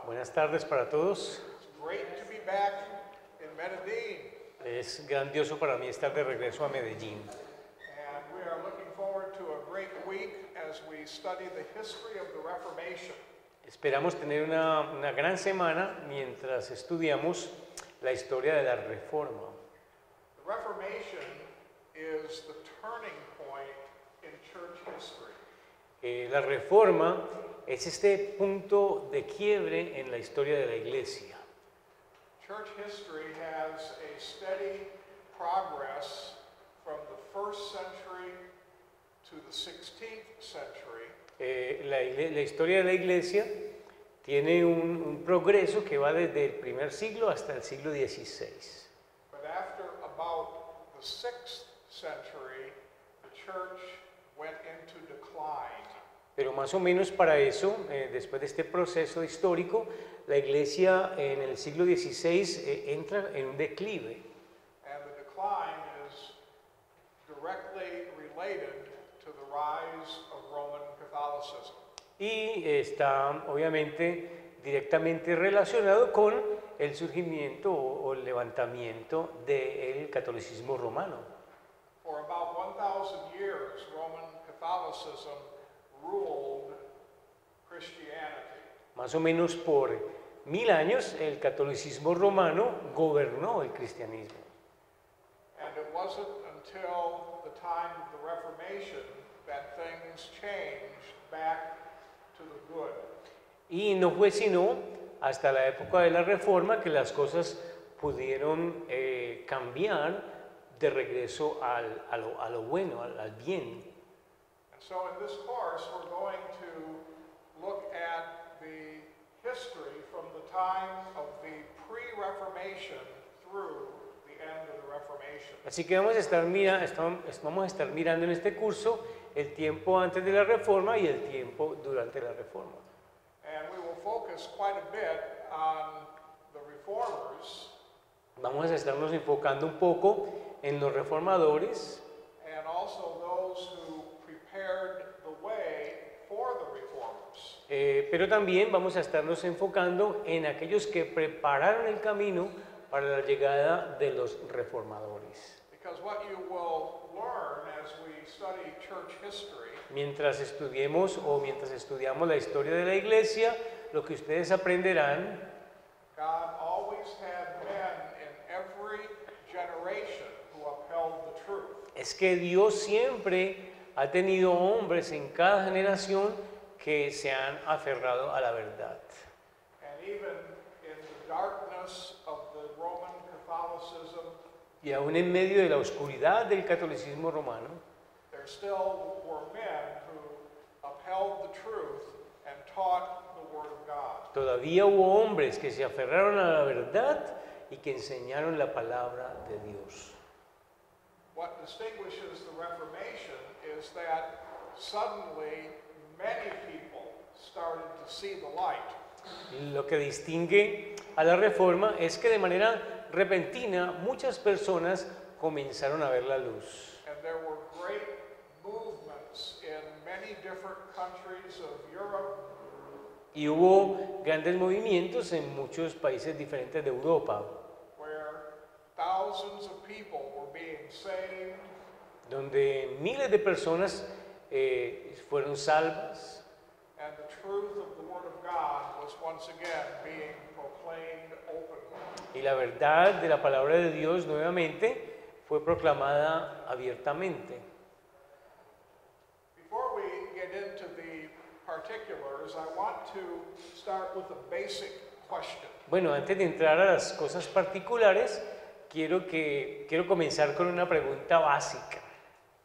Buenas tardes para todos. It's great to be back in Medellin, Es grandioso para mí estar de regreso a Medellín. and we are looking forward to a great week as we study the history of the Reformation. Esperamos tener una gran semana mientras estudiamos la historia de la Reforma. The Reformation is the turning point in church history. La Reforma es este punto de quiebre en la historia de la Iglesia. Church history has a steady progress from the 1st century to the 16th century. La historia de la Iglesia tiene un progreso que va desde el primer siglo hasta el siglo XVI. But after about the 6th century, the church went into decline. Pero más o menos para eso, después de este proceso histórico, la Iglesia en el siglo XVI entra en un declive. And the decline is directly related to the rise of Roman Catholicism. Y está obviamente directamente relacionado con el surgimiento o el levantamiento del catolicismo romano. For about 1,000 years, Roman Catholicism ruled Christianity. Más o menos por 1000 años el catolicismo romano gobernó el cristianismo. And it wasn't until the time of the Reformation that things changed back to the good. Y no fue sino hasta la época de la Reforma que las cosas pudieron cambiar de regreso a lo bueno, al bien. And so in this course, we're going to look at the history from the time of the pre-Reformation through the end of the Reformation. Así que vamos a estar mirando en este curso el tiempo antes de la Reforma y el tiempo durante la Reforma. And we will focus quite a bit on the reformers Vamos a estarnos enfocando un poco en los reformadores and also those who prepared the way for the reformers. pero también vamos a estarnos enfocando en aquellos que prepararon el camino para la llegada de los reformadores. Because what you will learn as we study church history Mientras estudiamos la historia de la Iglesia, lo que ustedes aprenderán, God always had men in every generation who upheld the truth. es que Dios siempre ha tenido hombres en cada generación que se han aferrado a la verdad. And even in the darkness of the Roman Catholicism, Y aún en medio de la oscuridad del catolicismo romano, there still were men who upheld the truth and taught the Word of God. todavía hubo hombres que se aferraron a la verdad y que enseñaron la palabra de Dios. What distinguishes the Reformation is that suddenly many people started to see the light. Lo que distingue a la Reforma es que de manera repentina muchas personas comenzaron a ver la luz. And there were great movements in many different countries of Europe Y hubo grandes movimientos en muchos países diferentes de Europa, where thousands of people were being saved, donde miles de personas fueron salvas and the truth of the Word of God was once again being proclaimed openly. y la verdad de la palabra de Dios nuevamente fue proclamada abiertamente. Before we get into the particulars, I want to start with a basic question. Bueno, antes de entrar a las cosas particulares, quiero comenzar con una pregunta básica.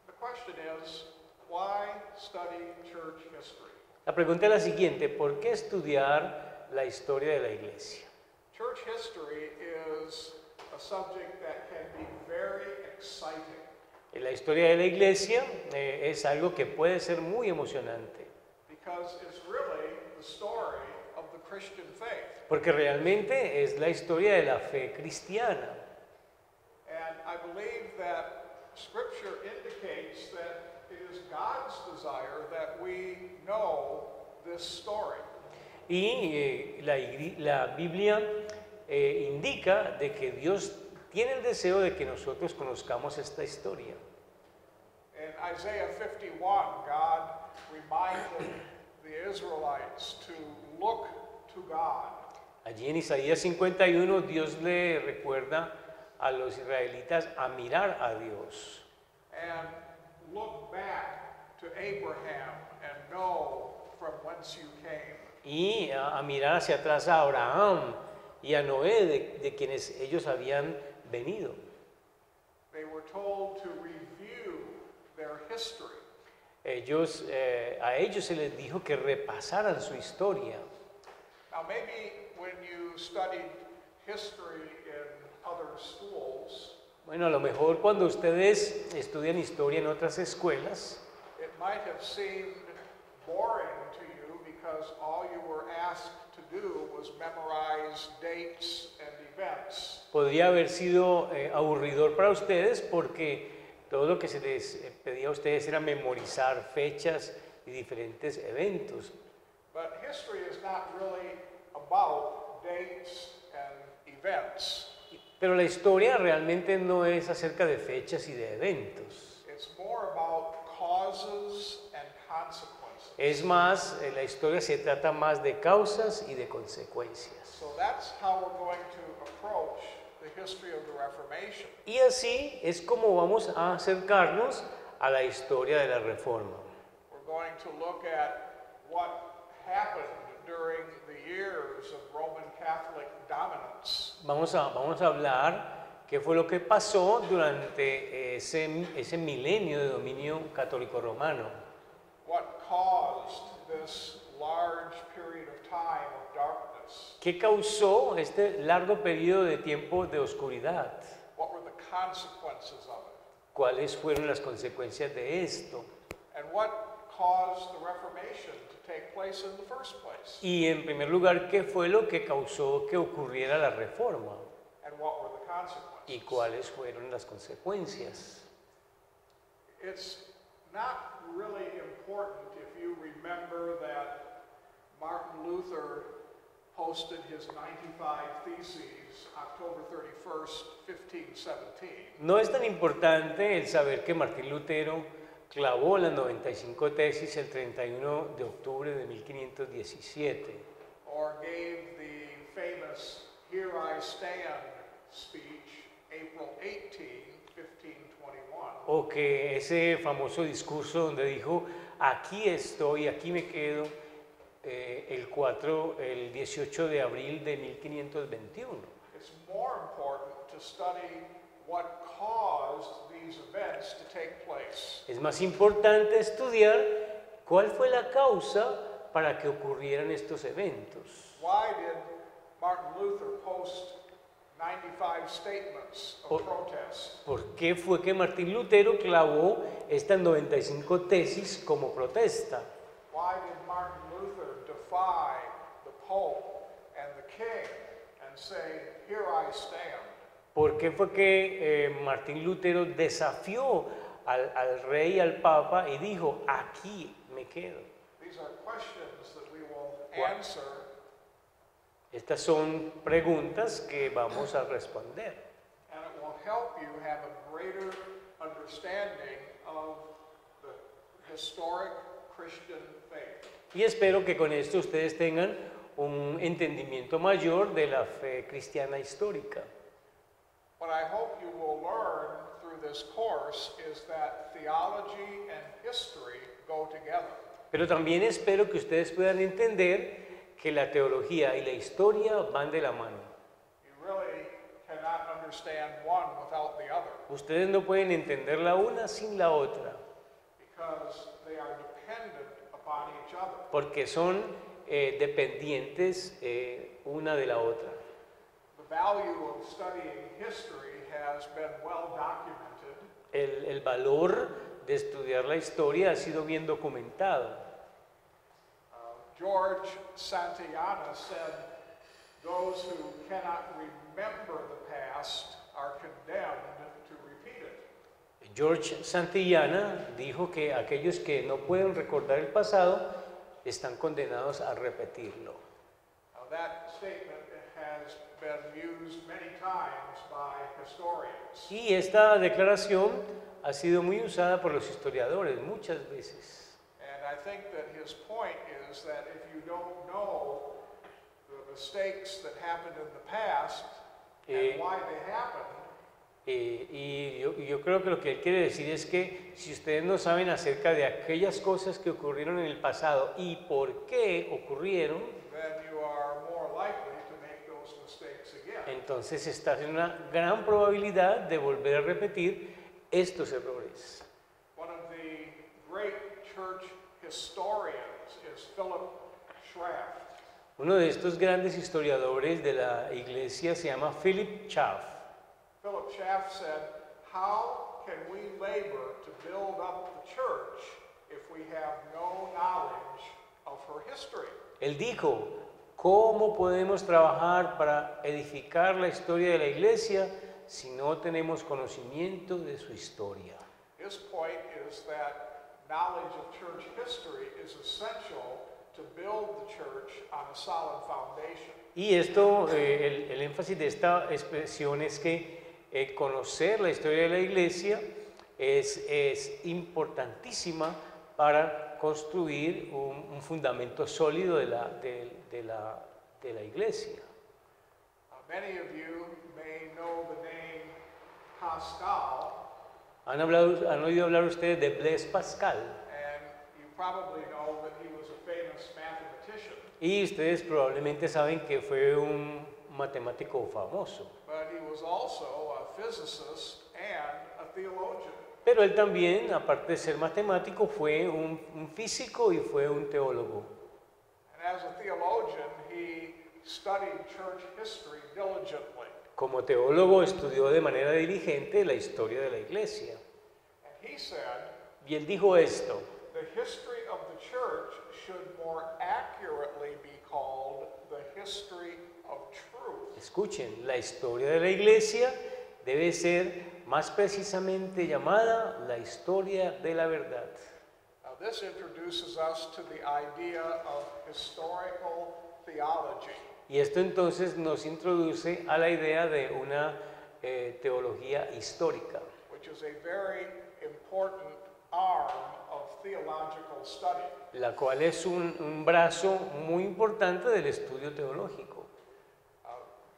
The question is, why study church history? La pregunta es la siguiente: ¿por qué estudiar la historia de la Iglesia? Church history is a subject that can be very exciting. La historia de la Iglesia es algo que puede ser muy emocionante, Because it's really the story of the Christian faith. porque realmente es la historia de la fe cristiana. And I believe that Scripture indicates that it is God's desire that we know this story. Y la Biblia indica de que Dios tiene el deseo de que nosotros conozcamos esta historia. In Isaiah 51, God reminded the Israelites to look to God. Allí en Isaías 51 Dios le recuerda a los israelitas a mirar a Dios And look back to Abraham and know from whence you came. y a mirar hacia atrás a Abraham y a Noé de quienes ellos habían venido. They were told to review their history. A ellos se les dijo que repasaran su historia. Now, maybe when you studied history in other schools, Bueno, a lo mejor cuando ustedes estudian historia en otras escuelas, it might have seemed boring to you because all you were asked to do was memorize dates and events. podría haber sido aburridor para ustedes porque todo lo que se les pedía a ustedes era memorizar fechas y diferentes eventos. But history is not really about dates and events. Pero la historia realmente no es acerca de fechas y de eventos. It's more about causes and consequences. Es más, la historia se trata más de causas y de consecuencias. So that's how we're going to approach the history of the Reformation. Y así es como vamos a acercarnos a la historia de la Reforma. We're going to look at what happened during the years of Roman Catholic dominance. Vamos a hablar qué fue lo que pasó durante ese milenio de dominio católico romano. What caused this large period of time of darkness? ¿Qué causó este largo periodo de tiempo de oscuridad? What were the consequences of it? ¿Cuáles fueron las consecuencias de esto? And what caused the Reformation to take place in the first place? Y en primer lugar, ¿qué fue lo que causó que ocurriera la Reforma? And what were the consequences? ¿Y cuáles fueron las consecuencias? It's not really important if you remember that Martin Luther posted his 95 Theses October 31st, 1517. No es tan importante el saber que Martín Lutero clavó las 95 tesis el 31 de octubre de 1517, or gave the famous Here I Stand speech April 18, 1521. o que ese famoso discurso donde dijo, aquí estoy, aquí me quedo, el 18 de abril de 1521. It's more important to study what caused these events to take place. Es más importante estudiar cuál fue la causa para que ocurrieran estos eventos. Why did Martin Luther post 95 statements of protest? ¿Por qué fue que Martín Lutero clavó estas 95 tesis como protesta? Why did Martin Luther defy the Pope and the King and say, Here I stand? ¿Por qué fue que Martín Lutero desafió al rey y al papa y dijo, aquí me quedo? These are questions that we will What? answer, Estas son preguntas que vamos a responder. and it will help you have a greater understanding of the historic Christian faith. Y espero que con esto ustedes tengan un entendimiento mayor de la fe cristiana histórica. What I hope you will learn through this course is that theology and history go together. Pero también espero que ustedes puedan entender que la teología y la historia van de la mano. You really cannot understand one without the other Ustedes no pueden entender la una sin la otra, because they are dependent upon each other. porque son dependientes una de la otra. The value of studying history has been well documented. El valor de estudiar la historia ha sido bien documentado. George Santayana said, those who cannot remember the past are condemned to repeat it. George Santillana dijo que aquellos que no pueden recordar el pasado están condenados a repetirlo. statement has been used many times by historians. Y esta declaración ha sido muy usada por los historiadores muchas veces. And I think that his point is that if you don't know the mistakes that happened in the past and why they happened, Y yo creo que lo que él quiere decir es que si ustedes no saben acerca de aquellas cosas que ocurrieron en el pasado y por qué ocurrieron, then you are more likely to make those mistakes again. entonces estás en una gran probabilidad de volver a repetir estos errores. One of the great church historians is Philip Schaff. Uno de estos grandes historiadores de la iglesia se llama Philip Schaff. Philip Schaff said, "How can we labor to build up the church if we have no knowledge of her history?" Él dijo, ¿cómo podemos trabajar para edificar la historia de la iglesia si no tenemos conocimiento de su historia? His point is that knowledge of church history is essential to build the church on a solid foundation. Y esto, el énfasis de esta expresión es que conocer la historia de la iglesia es importantísima para construir un fundamento sólido de la iglesia. Many of you may know the name Pascal, ¿Han oído hablar ustedes de Blaise Pascal? and you probably know that he was a famous mathematician, Y ustedes probablemente saben que fue un matemático famoso. but he was also a physicist and a theologian. Pero él también, aparte de ser matemático, fue un físico y fue un teólogo. And as a theologian, he studied church history diligently. Como teólogo estudió de manera diligente la historia de la iglesia. And he said, Y él dijo esto: the history of the church should more accurately be called the history of truth. escuchen, la historia de la iglesia debe ser más precisamente llamada la historia de la verdad. Now, this introduces us to the idea of historical theology. Y esto entonces nos introduce a la idea de una teología histórica, Which is a very important arm of theological study. la cual es un brazo muy importante del estudio teológico.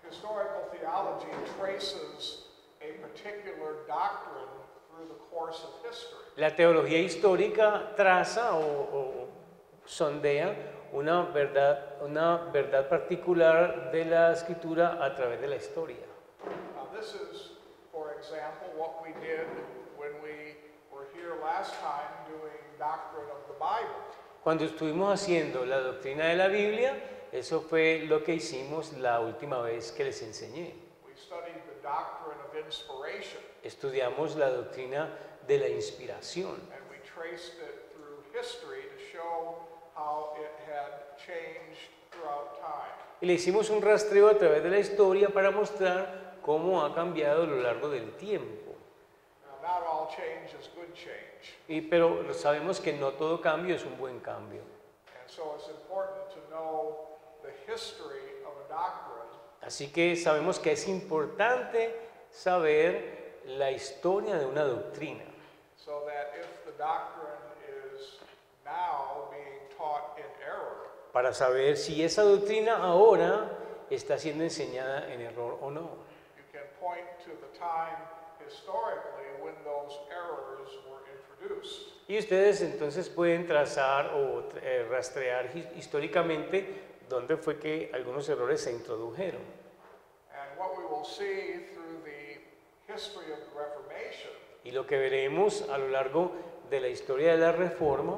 Historical theology traces a particular doctrine through the course of history. La teología histórica traza o sondea una verdad particular de la escritura a través de la historia. Now, this is, for example, what we did when we were here last time doing doctrine of the Bible. Cuando estuvimos haciendo la doctrina de la Biblia, eso fue lo que hicimos la última vez que les enseñé. We studied the doctrine of inspiration, Estudiamos la doctrina de la inspiración and we traced it through history to show how it had changed throughout time. y le hicimos un rastreo a través de la historia para mostrar cómo ha cambiado a lo largo del tiempo. Now, not all change is good change, Pero sabemos que no todo cambio es un buen cambio. and so it's important to know the history of a doctrine Así que sabemos que es importante saber la historia de una doctrina, so that if the doctrine is now being taught in error, para saber si esa doctrina ahora está siendo enseñada en error o no. you can point to the time historically when those errors were introduced. Y ustedes entonces pueden trazar o rastrear históricamente dónde fue que algunos errores se introdujeron. And what we will see through the history of the Reformation Y lo que veremos a lo largo de la historia de la Reforma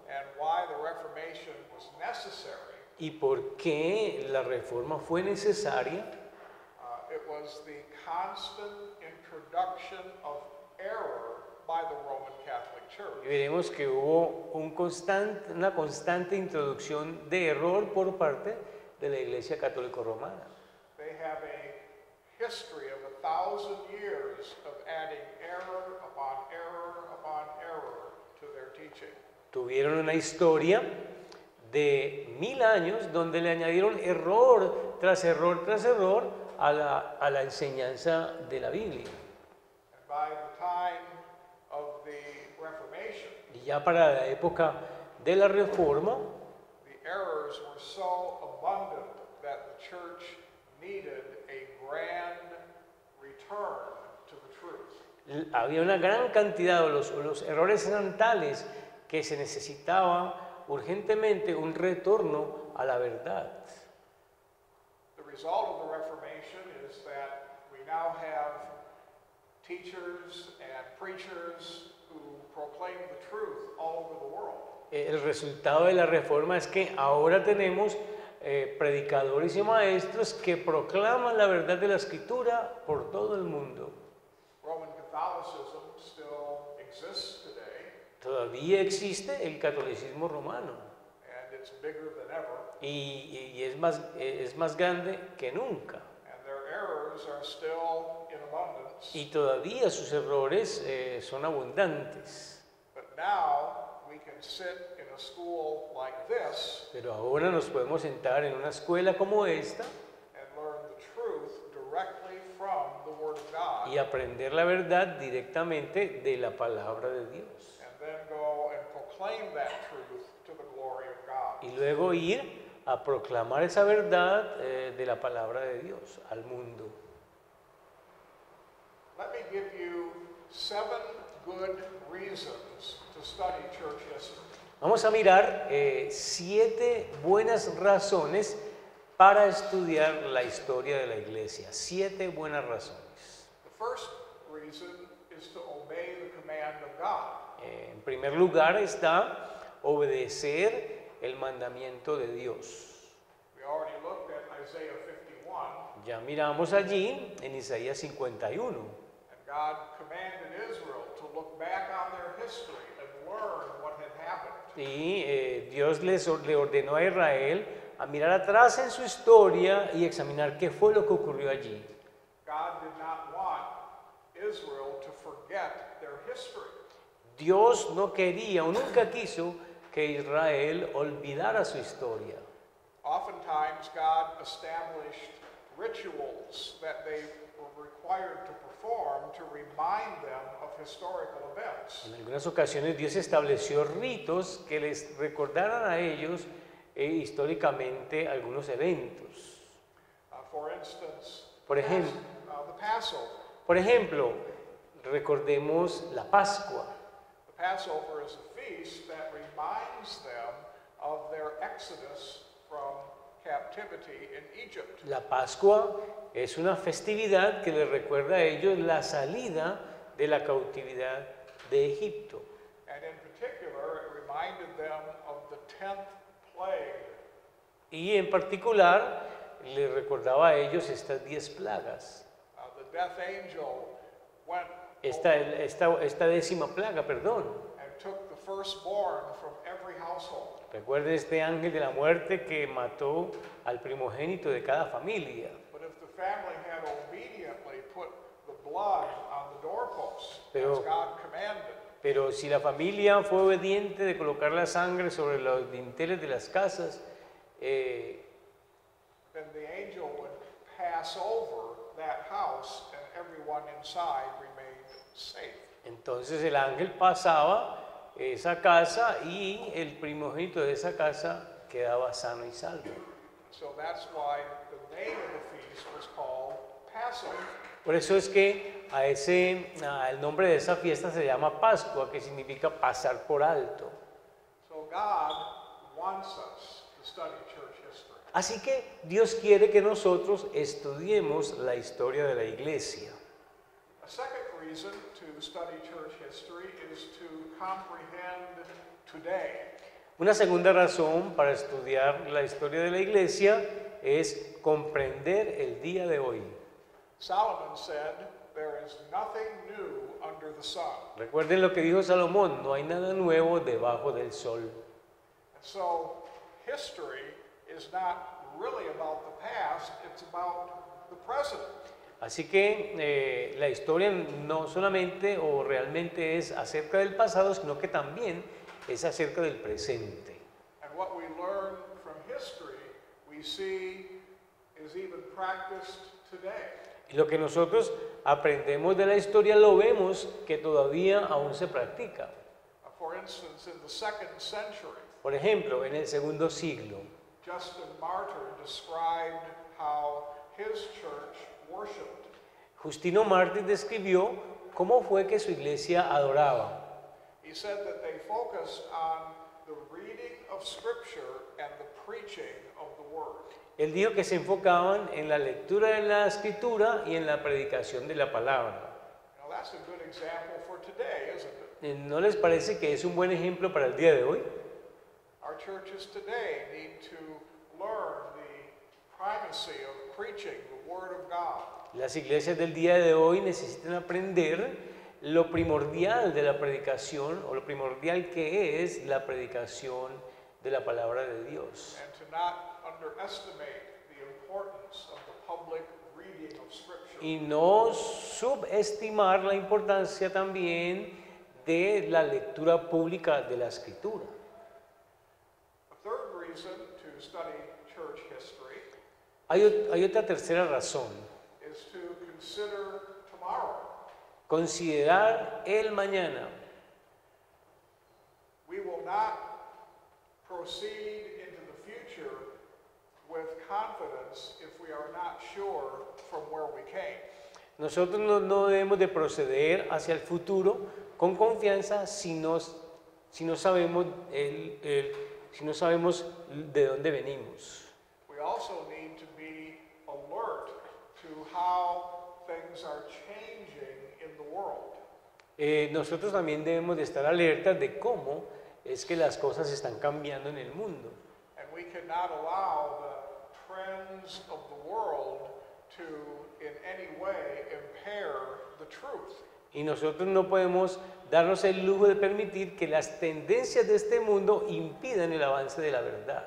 and why the Reformation was necessary, y por qué la Reforma fue necesaria, it was the constant introduction of error by the Roman Catholic Church. y veremos que hubo una constante introducción de error por parte de la Iglesia Católica Romana. They have a history of 1,000 years of adding error upon error upon error to their teaching. Tuvieron una historia de 1000 años donde le añadieron error tras error tras error a la enseñanza de la Biblia. And by the time of the Reformation, Y ya para la época de la Reforma, the errors were so abundant that the church needed a grand return to the truth. había una gran cantidad, los errores eran tales que se necesitaba urgentemente un retorno a la verdad. The result of the Reformation is that we now have teachers and preachers who proclaim the truth all over the world. El resultado de la Reforma es que ahora tenemos predicadores y maestros que proclaman la verdad de la Escritura por todo el mundo. Roman Catholicism still exists today, Todavía existe el catolicismo romano and it's bigger than ever, y es más grande que nunca. and their errors are still in abundance. Y todavía sus errores son abundantes. But now we can sit in a school like this Pero ahora nos podemos sentar en una escuela como esta and learn the truth directly from the Word of God, y aprender la verdad directamente de la palabra de Dios. and then go and proclaim that truth to the glory of God. Y luego ir a proclamar esa verdad de la palabra de Dios al mundo. Let me give you 7 good reasons to study church history. Vamos a mirar 7 buenas razones para estudiar la historia de la iglesia. 7 buenas razones. The first reason is to obey the command of God. En primer lugar está obedecer el mandamiento de Dios. We already looked at Isaiah 51, Ya miramos allí en Isaías 51. and God commanded Israel to look back on their history and learn what had happened. Y Dios le ordenó a Israel a mirar atrás en su historia y examinar qué fue lo que ocurrió allí. God did not want Israel to forget their history. Dios no quería o nunca quiso que Israel olvidara su historia. Oftentimes, God established rituals that they were required to perform to remind them of historical events. En algunas ocasiones Dios estableció ritos que les recordaran a ellos históricamente algunos eventos. For instance, Por ejemplo, the Passover. Por ejemplo, recordemos la Pascua. The Passover is a feast that reminds them of their exodus from captivity in Egypt. La Pascua es una festividad que les recuerda a ellos la salida de la cautividad de Egipto. And in particular, it reminded them of the 10th plague. Y en particular, les recordaba a ellos estas 10 plagas. The death angel went Esta 10ª plaga, perdón. and took the firstborn from every household. Recuerden este ángel de la muerte que mató al primogénito de cada familia. But if the family had obediently put the blood on the doorposts, Pero- as God commanded, Pero si la familia fue obediente de colocar la sangre sobre los dinteles de las casas, then the angel would pass over that house and everyone inside remained safe. entonces el ángel pasaba esa casa y el primogénito de esa casa quedaba sano y salvo. So that's why the name of the feast was called Passover. Por eso es que el nombre de esa fiesta se llama Pascua, que significa pasar por alto. So God wants us to study church history. Así que Dios quiere que nosotros estudiemos la historia de la iglesia. A second reason to study church history is to comprehend today. Una segunda razón para estudiar la historia de la iglesia es comprender el día de hoy. Solomon said, "There is nothing new under the sun." Recuerden lo que dijo Salomón, no hay nada nuevo debajo del sol. And so history is not really about the past, it's about the present. Así que la historia no solamente o realmente es acerca del pasado, sino que también es acerca del presente. And what we learn see is even practiced today. Y lo que nosotros aprendemos de la historia lo vemos que todavía aún se practica. For instance, in the 2nd century, Por ejemplo, en el segundo siglo, Justin Martyr described how his church worshipped. Justino Mártir describió cómo fue que su iglesia adoraba. He said that they focused on the reading of Scripture and the preaching of the Word. Él dijo que se enfocaban en la lectura de la escritura y en la predicación de la palabra. Now that's a good example for today, isn't it? ¿No les parece que es un buen ejemplo para el día de hoy? Our churches today need to learn the primacy of preaching the Word of God. Las iglesias del día de hoy necesitan aprender lo primordial de la predicación o lo primordial que es la predicación de la palabra de Dios. And to not underestimate the importance of the public reading of Scripture. Y no subestimar la importancia también de la lectura pública de la escritura. A third reason to study church history Hay otra tercera razón, is to consider tomorrow. considerar el mañana. We will not proceed into the future with confidence if we are not sure from where we came. Nosotros no debemos de proceder hacia el futuro con confianza si no sabemos, si no sabemos de dónde venimos. We also need to be alert to how things are changing in the world. Nosotros también debemos de estar alertas de cómo es que las cosas están cambiando en el mundo. And we cannot allow the trends of the world to in any way impair the truth. Y nosotros no podemos darnos el lujo de permitir que las tendencias de este mundo impidan el avance de la verdad.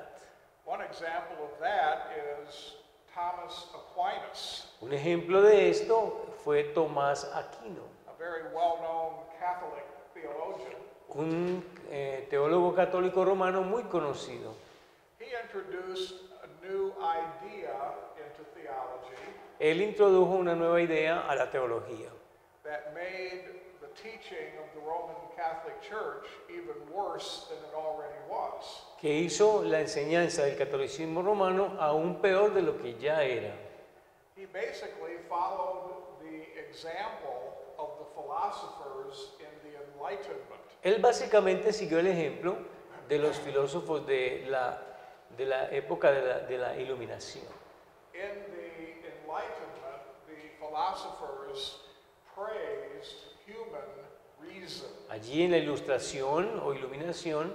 One example of that is Thomas Aquinas, Un ejemplo de esto fue Tomás Aquino, a very well-known Catholic theologian. un teólogo católico romano muy conocido. He introduced a new idea into theology Él introdujo una nueva idea a la teología that made the teaching of the Roman Catholic Church even worse than it already was. que hizo la enseñanza del catolicismo romano aún peor de lo que ya era. He basically followed the example of the philosophers in the Enlightenment. Él básicamente siguió el ejemplo de los filósofos de la época de la Iluminación. In the Enlightenment, the philosophers praised human reason. Allí en la Ilustración o Iluminación,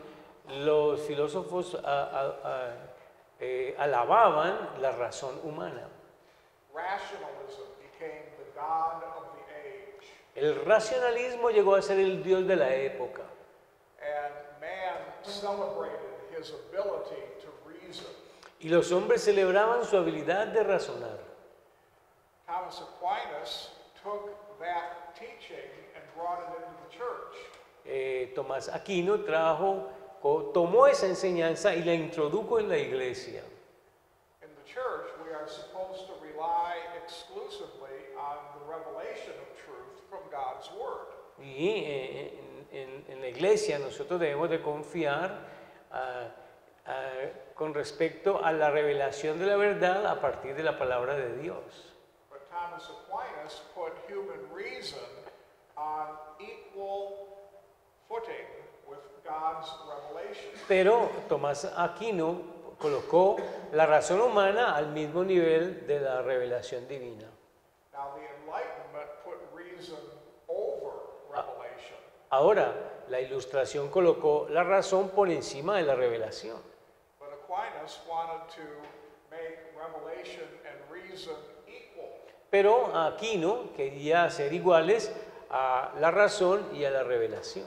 los filósofos alababan la razón humana. Rationalism became the god of the age, El racionalismo llegó a ser el Dios de la época and man celebrated his ability to reason. y los hombres celebraban su habilidad de razonar. Thomas Aquinas took that teaching and brought it into the church. Tomás Aquino tomó esa enseñanza y la introdujo en la iglesia. In the church, we are supposed to rely exclusively on the revelation of truth from God's Word. Y en la iglesia nosotros debemos de confiar con respecto a la revelación de la verdad a partir de la palabra de Dios. But Thomas Aquinas put human reason on equal footing with God's revelation. Pero Tomás Aquino colocó la razón humana al mismo nivel de la revelación divina. Now, the Enlightenment put reason over revelation. Ahora, la Ilustración colocó la razón por encima de la revelación. But Aquinas wanted to make revelation and reason equal. Pero Aquino quería ser iguales a la razón y a la revelación.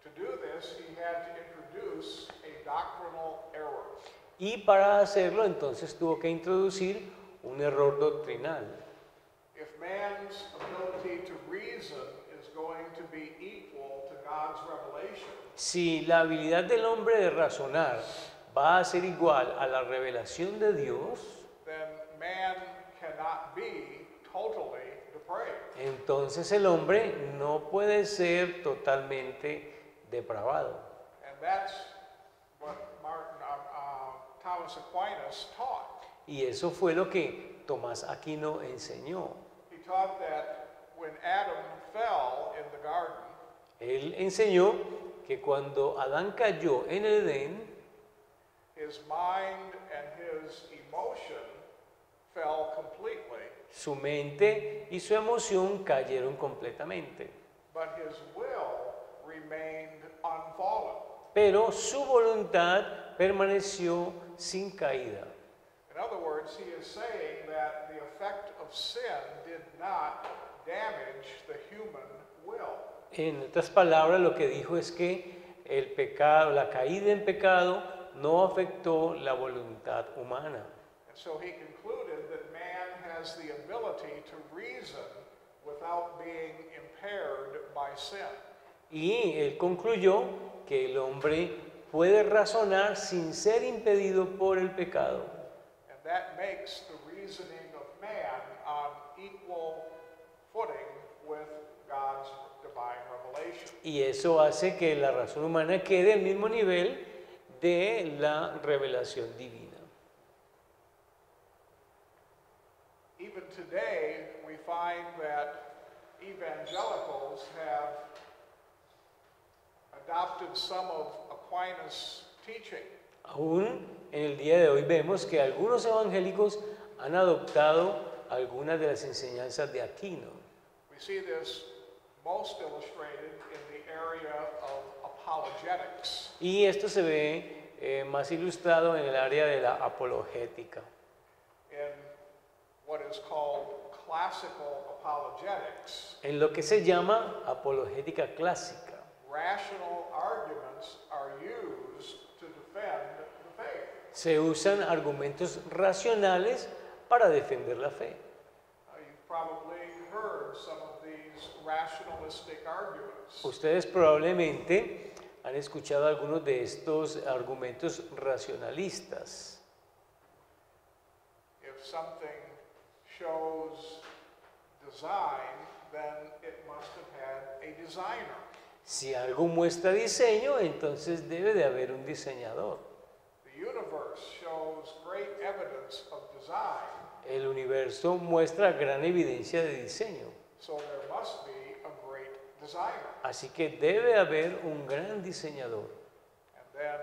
To do this, he had to introduce a doctrinal error. Y para hacerlo, entonces tuvo que introducir un error doctrinal. If man's ability to reason is going to be equal to God's revelation, Si la habilidad del hombre de razonar va a ser igual a la revelación de Dios, then man cannot be totally depraved. entonces el hombre no puede ser totalmente depravado. And that's what Thomas Aquinas taught. Y eso fue lo que Tomás Aquino enseñó. He taught that when Adam fell in the garden, Él enseñó que cuando Adán cayó en el Edén, his mind and his emotion fell completely, su mente y su emoción cayeron completamente, but his will remained unfallen. pero su voluntad permaneció sin caída. In other words, he is saying that the effect of sin did not damage the human will. En otras palabras, lo que dijo es que el pecado, la caída en pecado, no afectó la voluntad humana. And so he concluded that man has the ability to reason without being impaired by sin. Y él concluyó que el hombre puede razonar sin ser impedido por el pecado. And that makes the reasoning of man on equal footing with God's divine revelation. Y eso hace que la razón humana quede al mismo nivel de la revelación divina. Even today, we find that evangelicals have adopted some of Aquinas' teaching. Aún en el día de hoy vemos que algunos evangélicos han adoptado algunas de las enseñanzas de Aquino. We see this most illustrated in the area of apologetics. Y esto se ve más ilustrado en el área de la apologética. In what is called classical apologetics, En lo que se llama apologética clásica, rational arguments are used to defend the faith. se usan argumentos racionales para defender la fe. You've probably heard some of these rationalistic arguments. Ustedes probablemente han escuchado algunos de estos argumentos racionalistas. If something shows design, then it must have had a designer. Si algo muestra diseño, entonces debe de haber un diseñador. The universe shows great evidence of design, El universo muestra gran evidencia de diseño, so there must be a great designer. así que debe haber un gran diseñador. And then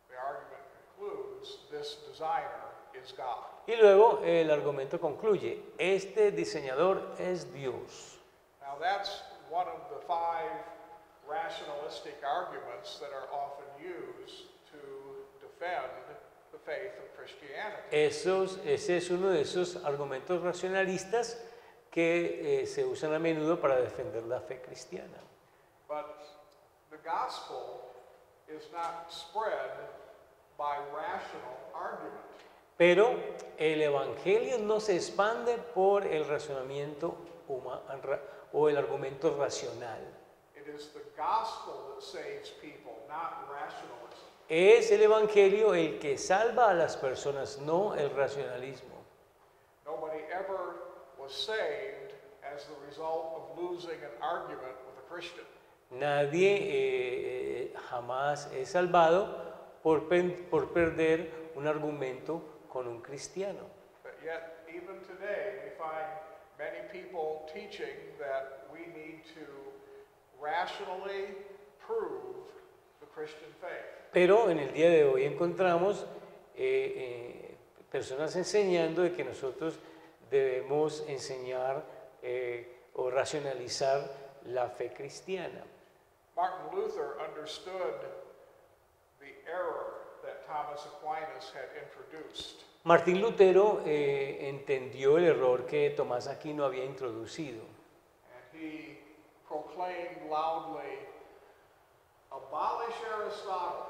the argument concludes, this designer is God. Y luego el argumento concluye, este diseñador es Dios. Now that's one of the 5 rationalistic arguments that are often used to defend the faith of Christianity. Ese es uno de esos argumentos racionalistas que se usan a menudo para defender la fe cristiana. But the gospel is not spread by rational argument. Pero el evangelio no se expande por el razonamiento o el argumento racional. It is the gospel that saves people, not rationalism. Es el evangelio el que salva a las personas, no el racionalismo. Nobody ever was saved as the result of losing an argument with a Christian. Nadie jamás es salvado por perder un argumento con un cristiano. But yet, even today, we find many people teaching that we need to rationally prove the Christian faith. Pero en el día de hoy encontramos personas enseñando de que nosotros debemos enseñar o racionalizar la fe cristiana. Martin Luther understood the error that Thomas Aquinas had introduced. Martín Lutero entendió el error que Tomás Aquino había introducido. And he proclaimed loudly, abolish Aristotle,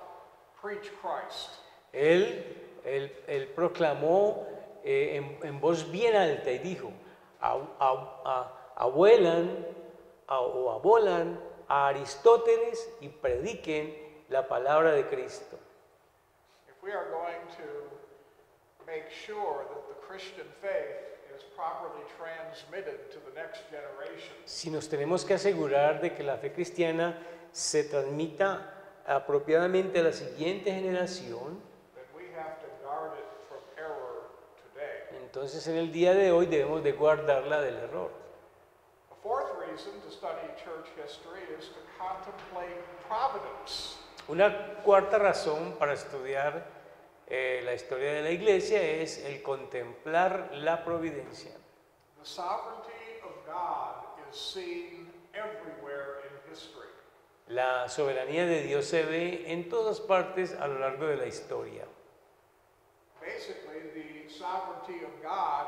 preach Christ. Él proclamó en voz bien alta y dijo, abolan a Aristóteles y prediquen la palabra de Cristo. If we are going to make sure that the Christian faith is properly transmitted to the next generation. Si nos tenemos que asegurar de que la fe cristiana se transmita apropiadamente a la siguiente generación, Then we have to guard it from error today. entonces en el día de hoy debemos de guardarla del error. A fourth reason to study church history is to contemplate providence. Una cuarta razón para estudiar la historia de la iglesia es el contemplar la providencia. The sovereignty of God is seen everywhere in history. La soberanía de Dios se ve en todas partes a lo largo de la historia. Basically, the sovereignty of God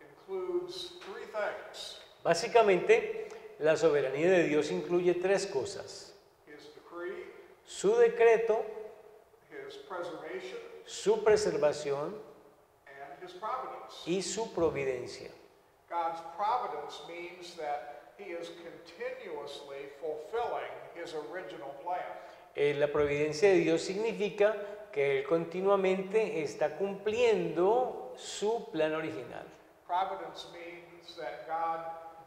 includes three things: Básicamente, la soberanía de Dios incluye tres cosas: His decree, su decreto, His preservation, su preservación and His providence. y su providencia. God's providence means that He is continuously fulfilling His original plan. La providencia de Dios significa que Él continuamente está cumpliendo su plan original. Providence means that God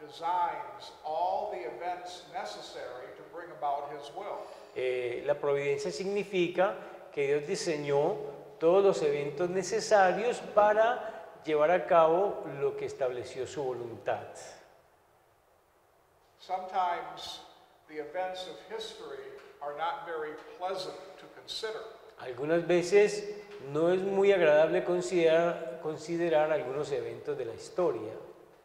designs all the events necessary to bring about His will. La providencia significa que Dios diseñó todos los eventos necesarios para llevar a cabo lo que estableció su voluntad. Sometimes the events of history are not very pleasant to consider. Algunas veces no es muy agradable considerar algunos eventos de la historia,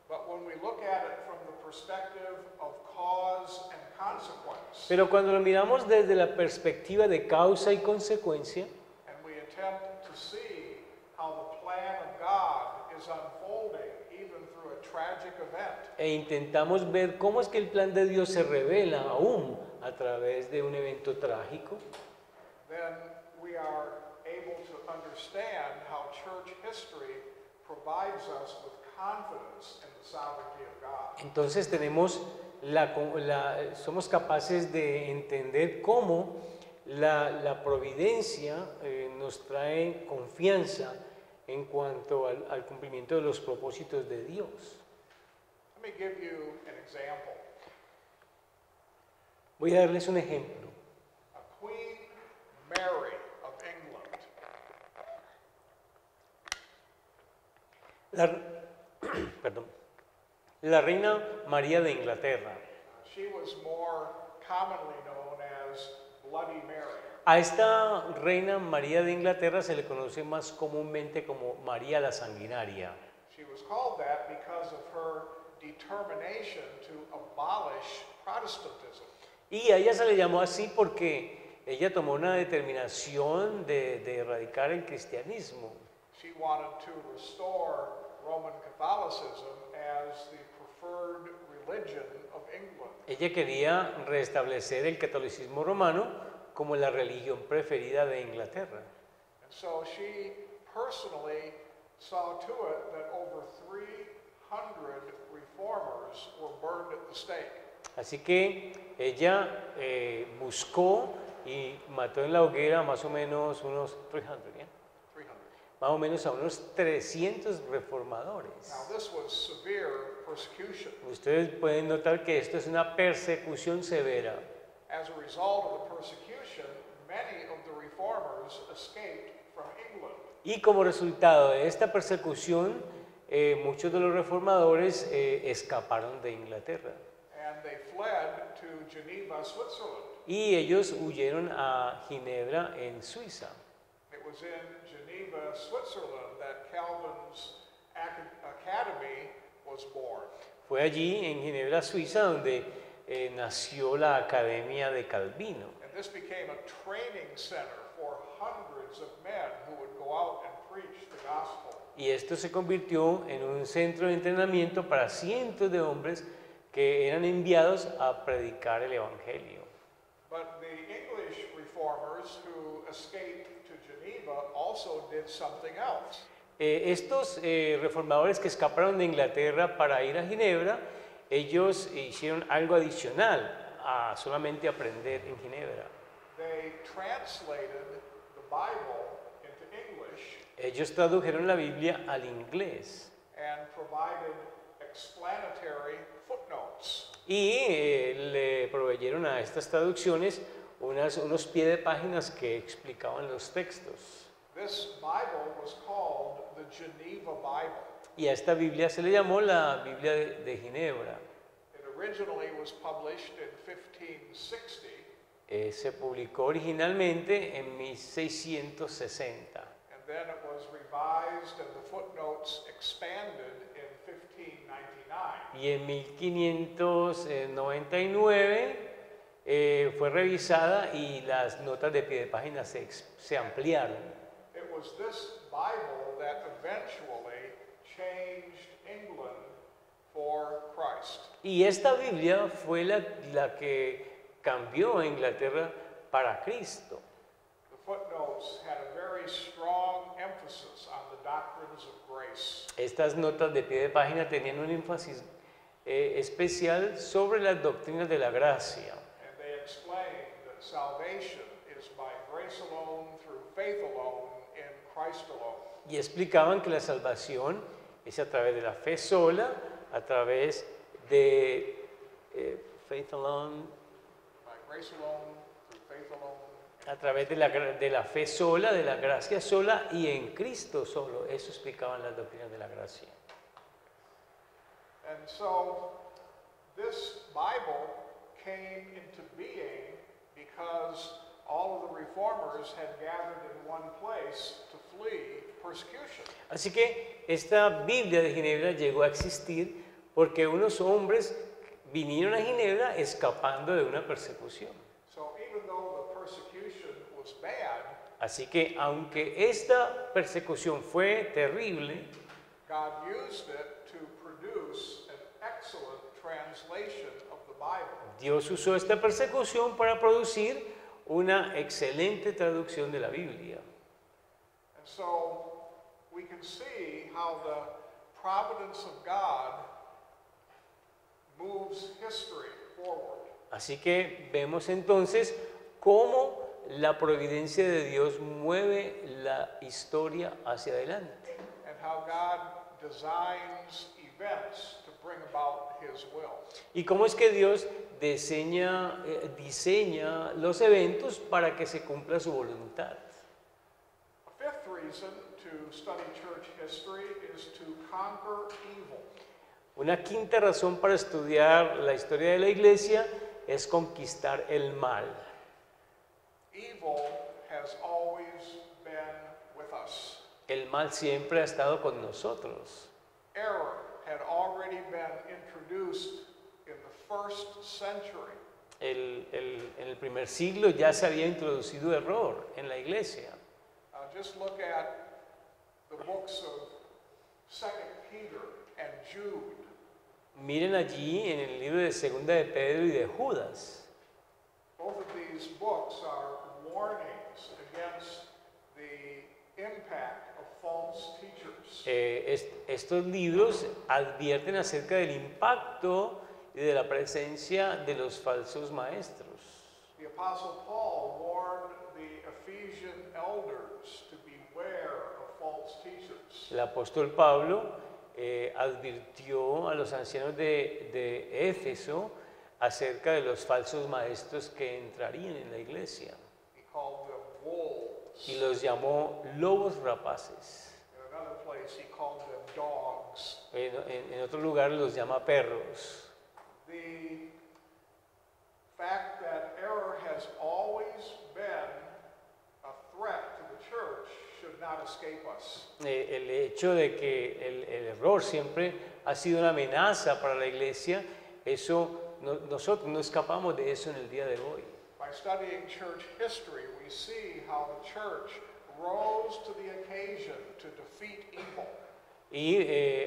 But when we look at it from the perspective of cause and consequence, pero cuando lo miramos desde la perspectiva de causa y consecuencia, and we attempt to see how the plan of God is unfolding even through a tragic event, e intentamos ver cómo es que el plan de Dios se revela aún a través de un evento trágico, then we are able to understand how church history provides us with confidence in the sovereignty of God. entonces somos capaces de entender cómo la providencia nos trae confianza en cuanto al cumplimiento de los propósitos de Dios. Let me give you an example. Voy a darles un ejemplo. Queen Mary of England Perdón. La reina María de Inglaterra. she was more commonly known as Bloody Mary. A esta reina María de Inglaterra se le conoce más comúnmente como María la Sanguinaria. She was called that because of her determination to abolish Protestantism. Y a ella se le llamó así porque ella tomó una determinación de erradicar el cristianismo. She wanted to restore Roman Catholicism as the preferred religion of England. Ella quería restablecer el catolicismo romano como la religión preferida de Inglaterra. And so she personally saw to it that over 300 reformers were burned at the stake. Así que ella buscó y mató en la hoguera más o menos unos 300, ¿ya? 300. Más o menos a unos 300 reformadores. Now this was severe persecution. Ustedes pueden notar que esto es una persecución severa. As a result of the persecution, many of the reformers escaped from England. Y como resultado de esta persecución, muchos de los reformadores escaparon de Inglaterra. And they fled to Geneva, Switzerland. Y ellos huyeron a Ginebra, en Suiza. It was in Geneva, Switzerland that Calvin's academy was born. Fue allí, en Ginebra, Suiza, donde nació la Academia de Calvino. And this became a training center for hundreds of men who would go out and preach the gospel. Y esto se convirtió en un centro de entrenamiento para cientos de hombres que eran enviados a predicar el Evangelio. But the English reformers who escaped to Geneva also did something else. Estos reformadores que escaparon de Inglaterra para ir a Ginebra, ellos hicieron algo adicional a solamente aprender en Ginebra. They translated the Bible Ellos tradujeron la Biblia al inglés and provided explanatory footnotes. y le proveyeron a estas traducciones unos pie de páginas que explicaban los textos. This Bible was called the Geneva Bible. Y a esta Biblia se le llamó la Biblia de Ginebra. It originally was published in 1560. Se publicó originalmente en 1660 And then it was revised and the footnotes expanded in 1599. y en 1599 fue revisada y las notas de pie de página se ampliaron. It was this Bible that eventually changed England for Christ. Y esta Biblia fue la que cambió a Inglaterra para Cristo. The footnotes had a very strong emphasis on the doctrines of grace. Estas notas de pie de página tenían un énfasis especial sobre las doctrinas de la gracia. And they explained that salvation is by grace alone, through faith alone, in Christ alone. Y explicaban que la salvación es a través de la fe sola, a través de faith alone, By grace alone, through faith alone. a través de la fe sola, de la gracia sola y en Cristo solo. Eso explicaban las doctrinas de la gracia. And so this Bible came into being because all of the reformers had gathered in one place to flee persecution. Así que esta Biblia de Ginebra llegó a existir porque unos hombres vinieron a Ginebra escapando de una persecución. So even though the persecution was bad, Así que aunque esta persecución fue terrible, God used it to produce an excellent translation of the Bible. Dios usó esta persecución para producir una excelente traducción de la Biblia. And so we can see how the providence of God moves history forward. Así que vemos entonces cómo la providencia de Dios mueve la historia hacia adelante. And how God designs events to bring about His will. Y cómo es que Dios diseña los eventos para que se cumpla su voluntad. A fifth reason to study church history is to conquer evil. Una quinta razón para estudiar la historia de la iglesia es conquistar el mal. Evil has always been with us. El mal siempre ha estado con nosotros. Error had already been introduced in the first century. En el primer siglo ya se había introducido error en la iglesia. Just look at the books of 2 Peter and Jude. Miren allí en el libro de Segunda de Pedro y de Judas. Both of these books are warnings against the impact of false teachers. Estos libros advierten acerca del impacto y de la presencia de los falsos maestros. The Apostle Paul warned the Ephesian elders to beware of false teachers. El apóstol Pablo advirtió a los ancianos de Éfeso acerca de los falsos maestros que entrarían en la iglesia He called them wolves. y los llamó lobos rapaces. In another place, he called them dogs. En otro lugar los llama perros. The fact that error has always been a threat to the church should not escape us. El hecho de que el error siempre ha sido una amenaza para la iglesia, nosotros no escapamos de eso en el día de hoy. By studying church history, we see how the church rose to the occasion to defeat evil. Y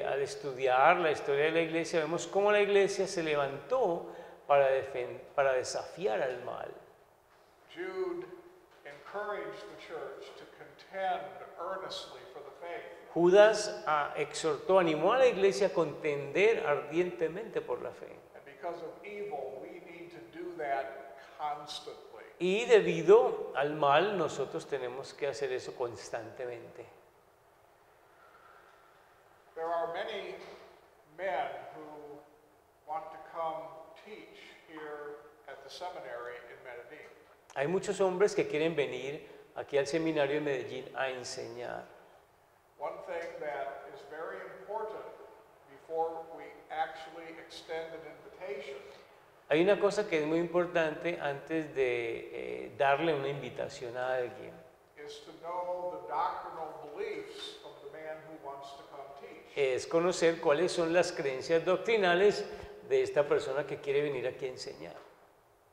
al estudiar la historia de la iglesia, vemos cómo la iglesia se levantó para desafiar al mal. Jude encouraged the church to contend earnestly for the faith. Judas exhortó, animó a la iglesia a contender ardientemente por la fe. And because of evil, we need to do that constantly. Y debido al mal, nosotros tenemos que hacer eso constantemente. There are many men who want to come teach here at the seminary in Medellin. Hay muchos hombres que quieren venir aquí al seminario de Medellín a enseñar. One thing that is very important before we actually extend an invitation Hay una cosa que es muy importante antes de darle una invitación a alguien. is to know the doctrinal beliefs of the man who wants to come teach. Es conocer cuáles son las creencias doctrinales de esta persona que quiere venir aquí a enseñar.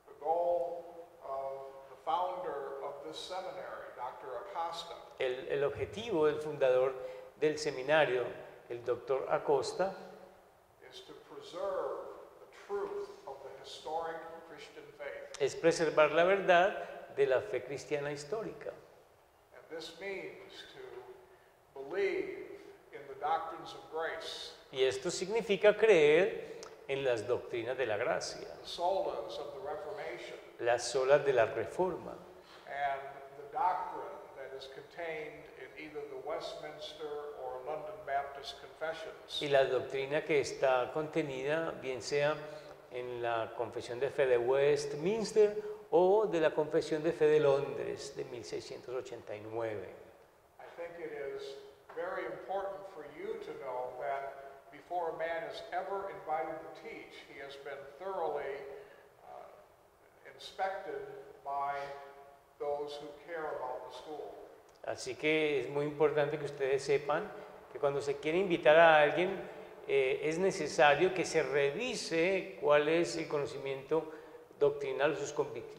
The goal of the founder of this seminary, Dr. Acosta, El objetivo del fundador del seminario, el doctor Acosta, is to preserve the truth of the historic Christian faith. es preservar la verdad de la fe cristiana histórica. And this means to believe in the doctrines of grace, Y esto significa creer en las doctrinas de la gracia, the solas of the Reformation, las solas de la Reforma and the doctrine that is contained in either the Westminster or London Baptist confessions. y la doctrina que está contenida, bien sea en la Confesión de Fe de Westminster o de la Confesión de Fe de Londres de 1689. I think it is very important for you to know that before a man is ever invited to teach, he has been thoroughly inspected by those who care about the school. Así que es muy importante que ustedes sepan que cuando se quiere invitar a alguien, es necesario que se revise cuál es el conocimiento doctrinal,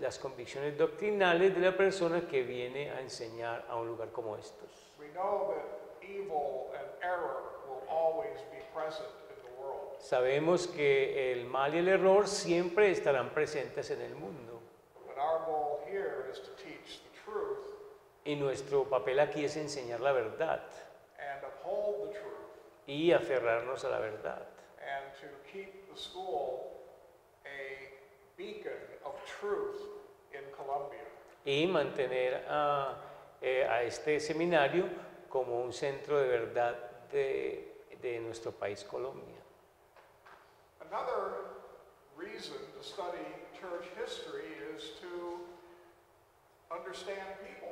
las convicciones doctrinales de la persona que viene a enseñar a un lugar como estos. We know that evil and error will always be present in the world. Sabemos que el mal y el error siempre estarán presentes en el mundo. But our goal here is to teach the truth Y nuestro papel aquí es enseñar la verdad and uphold the truth y aferrarnos a la verdad. and to keep the school a beacon of truth in Colombia. Y mantener a este seminario como un centro de verdad de nuestro país, Colombia. Another reason to study church history is to understand people.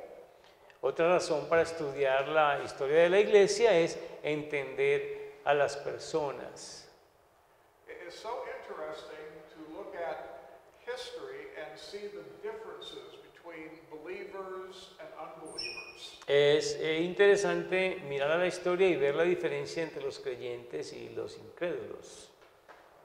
Otra razón para estudiar la historia de la iglesia es entender a las personas. It is so interesting to look at history and see the differences between believers and unbelievers. Es interesante mirar a la historia y ver la diferencia entre los creyentes y los incrédulos.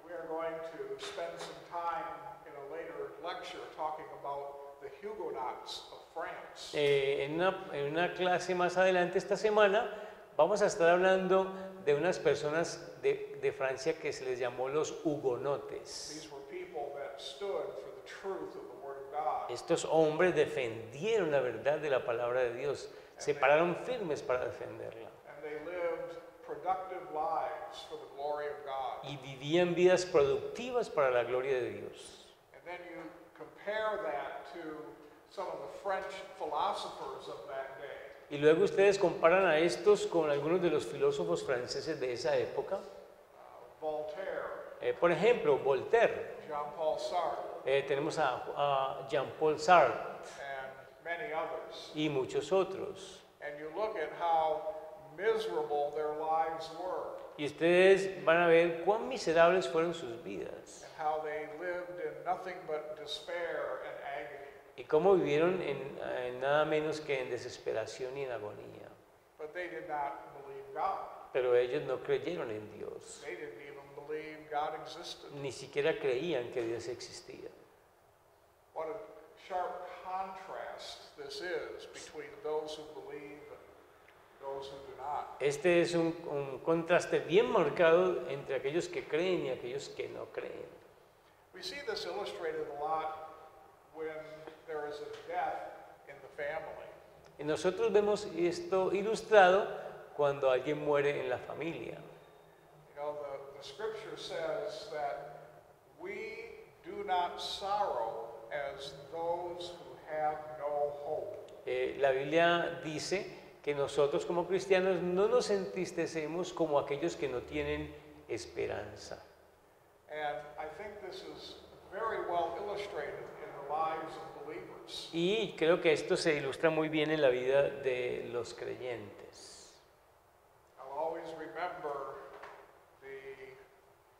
We are going to spend some time in a later lecture talking about the Huguenots of France. En una clase más adelante esta semana vamos a estar hablando de unas personas de Francia que se les llamó los hugonotes. These were people that stood for the truth of the Word of God. Estos hombres defendieron la verdad de la palabra de Dios, se pararon firmes para defenderla And they lived productive lives for the glory of God. y vivían vidas productivas para la gloria de Dios. And then you compare that to some of the French philosophers of that day. Y luego ustedes comparan a estos con algunos de los filósofos franceses de esa época. Voltaire, Por ejemplo, Voltaire, Jean-Paul Sartre, tenemos a Jean-Paul Sartre and many others. y muchos otros. And you look at how miserable their lives were Y ustedes van a ver cuán miserables fueron sus vidas and how they lived in nothing but despair and agony. y cómo vivieron en nada menos que en desesperación y en agonía. But they did not believe God. Pero ellos no creyeron en Dios, They didn't even believe God existed. ni siquiera creían que Dios existía. What a sharp contrast this is between those who believe and those who do not. Este es un contraste bien marcado entre aquellos que creen y aquellos que no creen. We see this illustrated a lot when there is a death in the family. Y nosotros vemos esto ilustrado cuando alguien muere en la familia. You know, the scripture says that we do not sorrow as those who have no hope. La Biblia dice que nosotros como cristianos no nos entristecemos como aquellos que no tienen esperanza. And I think this is very well illustrated in the lives of believers. Y creo que esto se ilustra muy bien en la vida de los creyentes. I'll always remember the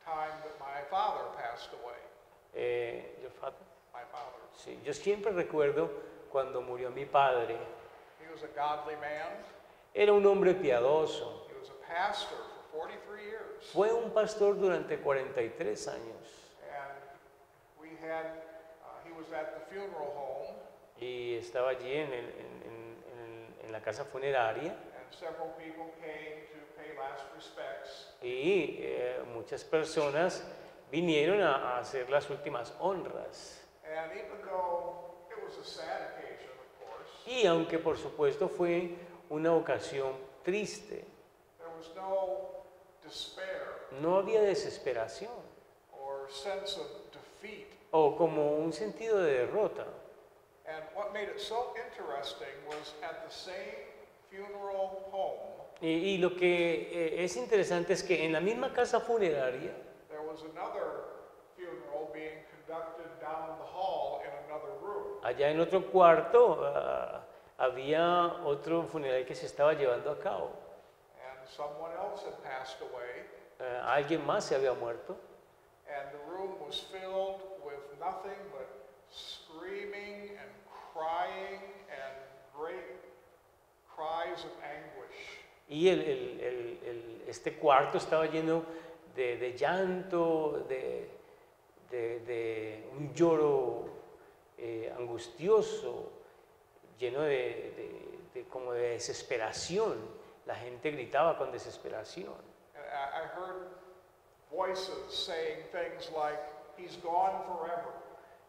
time that my father passed away. Your father? My father. Sí, yo siempre recuerdo cuando murió mi padre. He was a godly man. Era un hombre piadoso. He was a pastor for 43 years. Fue un pastor durante 43 años. And we had, he was at the funeral home, Y estaba allí en la casa funeraria. and several people came to pay last respects. Y muchas personas vinieron a hacer las últimas honras. And even though it was a sad occasion, of course, Y aunque por supuesto fue una ocasión triste, there was no despair no había desesperación or sense of defeat. o como un sentido de derrota. And what made it so interesting was at the same funeral home, Y lo que es interesante es que en la misma casa funeraria there was another funeral being conducted down the hall in another room. allá en otro cuarto había otro funeral que se estaba llevando a cabo. And someone else had passed away, Alguien más se había muerto and the room was filled with nothing but screaming and crying and great cries of anguish. y este cuarto estaba lleno de llanto, de un lloro angustioso, lleno como de desesperación. La gente gritaba con desesperación. And I heard voices saying things like, "He's gone forever."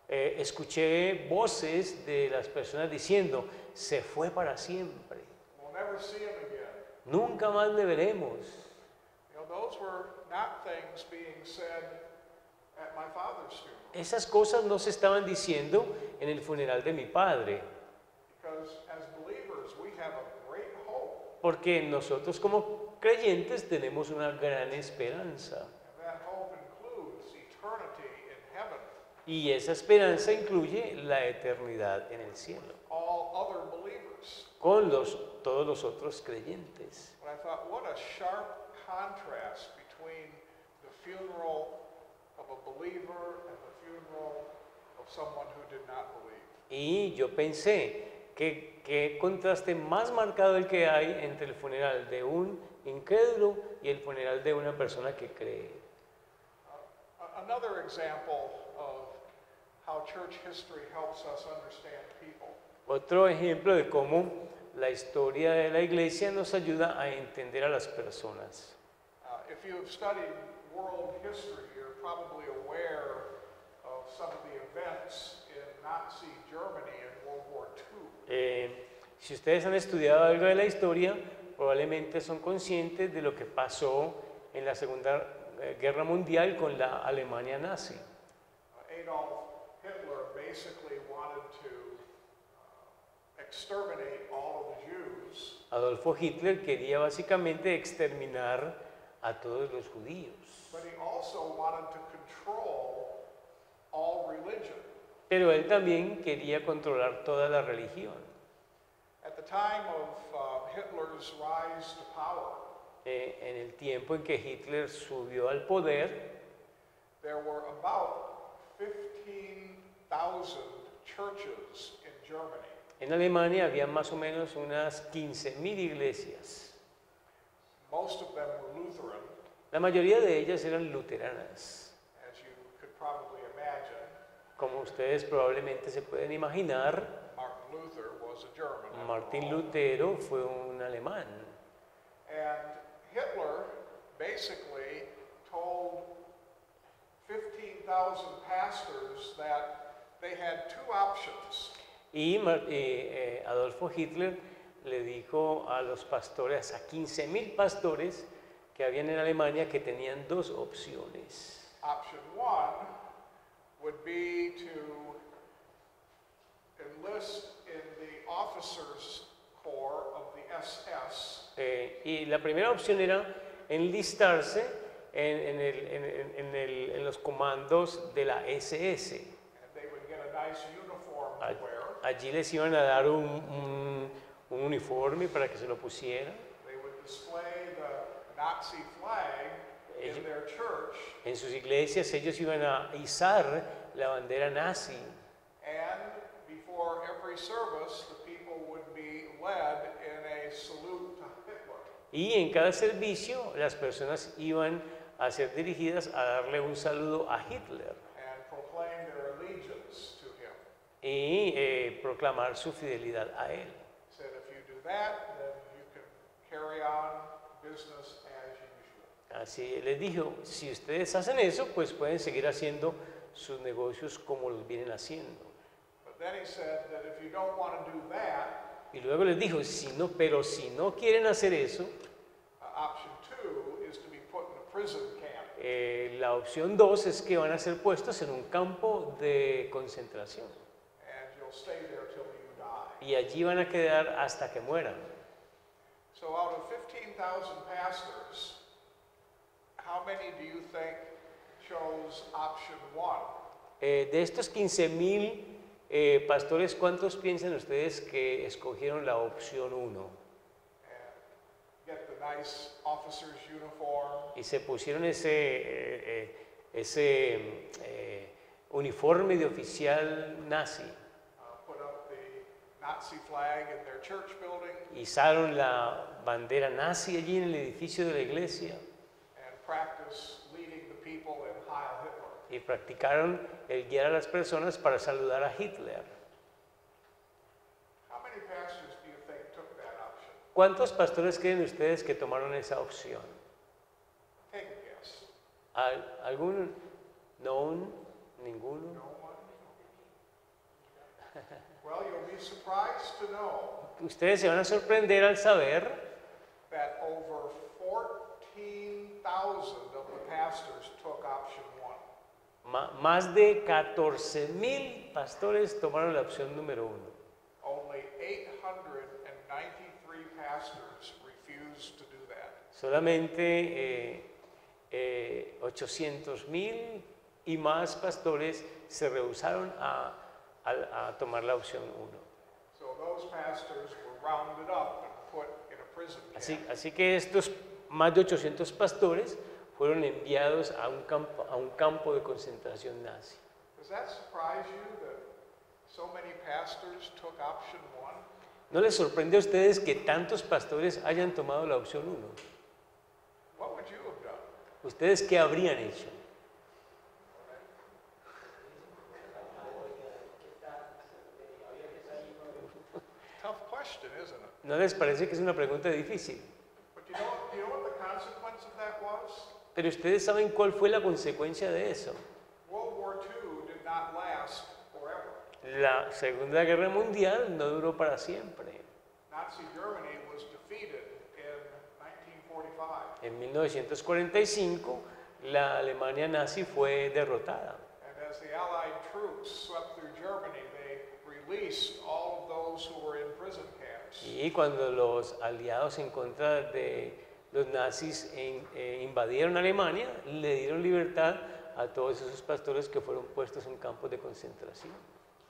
Escuché voces de las personas diciendo, se fue para siempre, We'll never see him again. nunca más le veremos. You know, those were not things being said at my father's funeral, Esas cosas no se estaban diciendo en el funeral de mi padre, because as believers we have a great hope, porque nosotros como creyentes tenemos una gran esperanza. and that hope includes eternity in heaven. Y esa esperanza incluye la eternidad en el cielo, All other believers. con todos los otros creyentes. But I thought, what a sharp contrast between the funeral of a believer and the funeral of someone who did not believe. Y yo pensé, qué contraste más marcado el que hay entre el funeral de un incrédulo y el funeral de una persona que cree. Another example of how church history helps us understand people. Otro ejemplo de cómo la historia de la iglesia nos ayuda a entender a las personas. If you have studied world history, you're probably aware of some of the events in Nazi Germany in World War II. Si ustedes han estudiado algo de la historia, probablemente son conscientes de lo que pasó en la Segunda Guerra Mundial con la Alemania nazi. Adolf Hitler basically wanted to exterminate all of the Jews, Adolfo Hitler quería básicamente exterminar a todos los judíos, but he also wanted to control all religion. pero él también quería controlar toda la religión. At the time of Hitler's rise to power, En el tiempo en que Hitler subió al poder, there were about 15,000 churches in Germany. en Alemania había más o menos unas 15.000 iglesias. Most of them were Lutheran, La mayoría de ellas eran luteranas. as you could probably imagine. Como ustedes probablemente se pueden imaginar, Martin Luther was a German. after Martín all. Lutero fue un alemán. And Hitler basically told 15,000 pastors that they had two options. Y Adolfo Hitler le dijo a los pastores, a 15.000 pastores que habían en Alemania, que tenían dos opciones. Option one would be to enlist in the officers' corps of the SS, Y la primera opción era enlistarse en los comandos de la SS. and they would get a nice uniform A- to wear. Allí les iban a dar un uniforme para que se lo pusieran. They would display the Nazi flag in Ellos- their church, En sus iglesias ellos iban a izar la bandera nazi. and before every service, the people would be led in a salute to Hitler. Y en cada servicio las personas iban a ser dirigidas a darle un saludo a Hitler And proclaim their allegiance to him. y proclamar su fidelidad a él. Said if you do that, then you can carry on business as usual. Así les dijo, si ustedes hacen eso, pues pueden seguir haciendo sus negocios como los vienen haciendo. But then he said that if you don't want to do that, Y luego les dijo, pero si no quieren hacer eso, option 2 is to be put in a prison camp. la opción 2 es que van a ser puestos en un campo de concentración. And you'll stay there till you die. Y allí van a quedar hasta que mueran. So out of 15,000 pastors, how many do you think chose option 1? De estos 15,000 pastores, ¿cuántos piensan ustedes que escogieron la opción 1? And get the nice officer's uniform, Y se pusieron ese uniforme de oficial nazi. put up the Nazi flag in their church building, Izaron la bandera nazi allí en el edificio de la iglesia and practice leading the people in Heil Hitler. y practicaron el guiar a las personas para saludar a Hitler. How many pastors do you think took that option? ¿Cuántos pastores creen ustedes que tomaron esa opción? Take a guess. ¿Algún? ¿No? ¿Ninguno? No one? Well, you'll be surprised to know Ustedes se van a sorprender al saber that over 14,000 of the pastors took option 1. más de 14,000 pastores tomaron la opción número 1. Only 893 pastors refused to do that. Solamente 800,000 y más pastores se rehusaron a tomar la opción 1. So those pastors were rounded up and put in a prison camp. Así que estos más de 800 pastores fueron enviados a un campo de concentración nazi. Does that surprise you that so many pastors took option 1? ¿No les sorprende a ustedes que tantos pastores hayan tomado la opción 1? What would you have done? ¿Ustedes qué habrían hecho? Tough question, isn't it? ¿No les parece que es una pregunta difícil? But you know what the consequence of that was? Pero ustedes saben cuál fue la consecuencia de eso. World War II did not last forever. La Segunda Guerra Mundial no duró para siempre. Nazi Germany was defeated in 1945. En 1945, la Alemania nazi fue derrotada. And as the Allied troops swept through Germany, they released all of those who were in prison camps. Y cuando los aliados en contra de los nazis invadieron Alemania, le dieron libertad a todos esos pastores que fueron puestos en campos de concentración.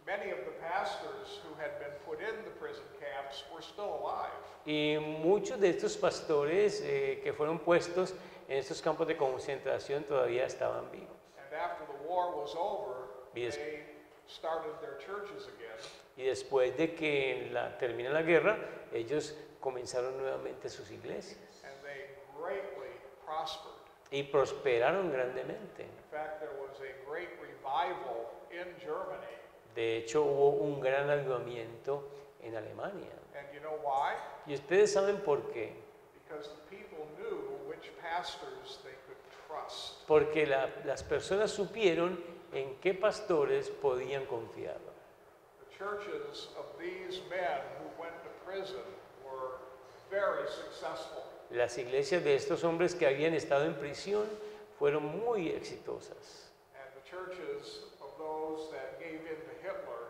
Many of the pastors who had been put in the prison camps were still alive. Y muchos de estos pastores que fueron puestos en estos campos de concentración todavía estaban vivos. And after the war was over, Yes. they started their churches again. Y después de que termina la guerra, ellos comenzaron nuevamente sus iglesias And they greatly prospered. y prosperaron grandemente. In fact, there was a great revival in Germany. De hecho, hubo un gran avivamiento en Alemania. And you know why? ¿Y ustedes saben por qué? Because the people knew which pastors they could trust. Porque las personas supieron en qué pastores podían confiar. The churches of these men who went to prison were very successful. Las iglesias de estos hombres que habían estado en prisión fueron muy exitosas. And the churches of those that gave in to Hitler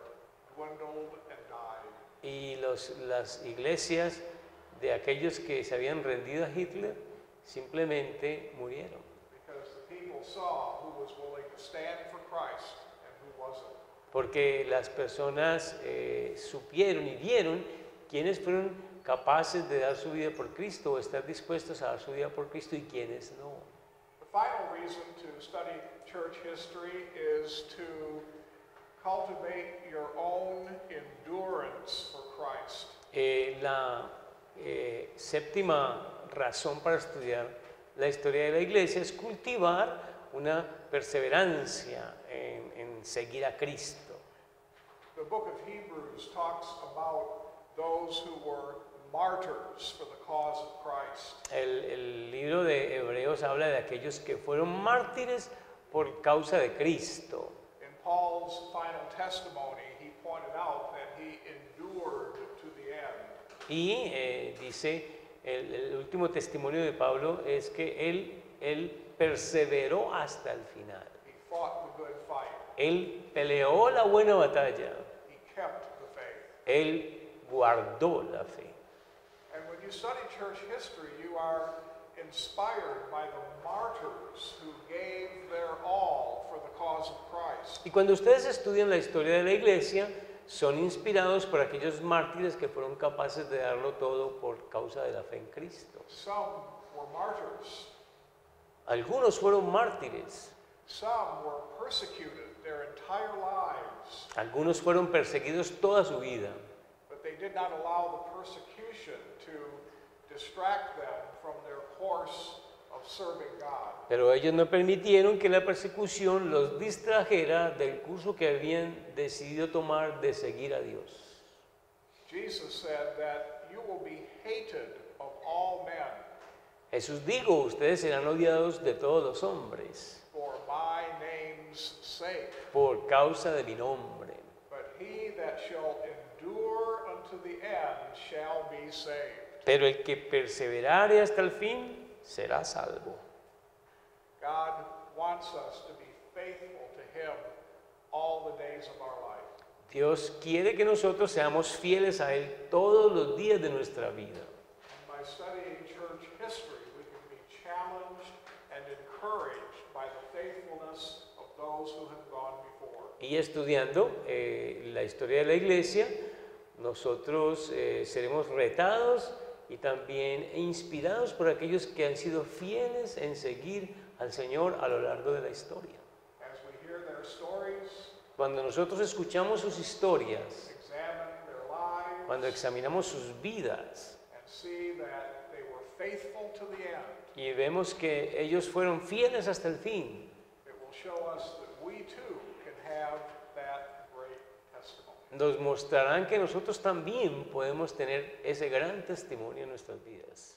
dwindled and died. Y las iglesias de aquellos que se habían rendido a Hitler simplemente murieron. because the people saw who was willing to stand for Christ and who wasn't. Porque las personas supieron y vieron quiénes fueron capaces de dar su vida por Cristo o estar dispuestos a dar su vida por Cristo y quiénes no. The final reason to study church history is to cultivate your own endurance for Christ. La séptima razón para estudiar la historia de la iglesia es cultivar una perseverancia en seguir a Cristo. The book of Hebrews talks about those who were martyrs for the cause of Christ. El libro de Hebreos habla de aquellos que fueron mártires por causa de Cristo. In Paul's final testimony, he pointed out that he endured to the end. Y dice, el último testimonio de Pablo es que él perseveró hasta el final. He fought the good fight. Él peleó la buena batalla. He kept the faith. Él guardó la fe. And when you study church history, you are inspired by the martyrs who gave their all for the cause of Christ. Y cuando ustedes estudian la historia de la iglesia, son inspirados por aquellos mártires que fueron capaces de darlo todo por causa de la fe en Cristo. Some were martyrs. Algunos fueron mártires, Some were persecuted their entire lives, algunos fueron perseguidos toda su vida, but they did not allow the persecution to distract them from their course of serving God. pero ellos no permitieron que la persecución los distrajera del curso que habían decidido tomar de seguir a Dios. Jesus said that you will be hated of all men Jesús dijo, ustedes serán odiados de todos los hombres for my name's sake, por causa de mi nombre, but he that shall endure unto the end shall be saved. pero el que perseverare hasta el fin será salvo. God wants us to be faithful to him all the days of our life. Dios quiere que nosotros seamos fieles a Él todos los días de nuestra vida. And by studying church history, we can be challenged and encouraged by the faithfulness of those who have gone before. Y estudiando la historia de la iglesia, nosotros seremos retados y también inspirados por aquellos que han sido fieles en seguir al Señor a lo largo de la historia. As we hear their stories, Cuando nosotros escuchamos sus historias, examine their lives, cuando examinamos sus vidas and see that they were faithful to the end, y vemos que ellos fueron fieles hasta el fin, it will show us that we too can have that great testimony. nos mostrarán que nosotros también podemos tener ese gran testimonio en nuestras vidas.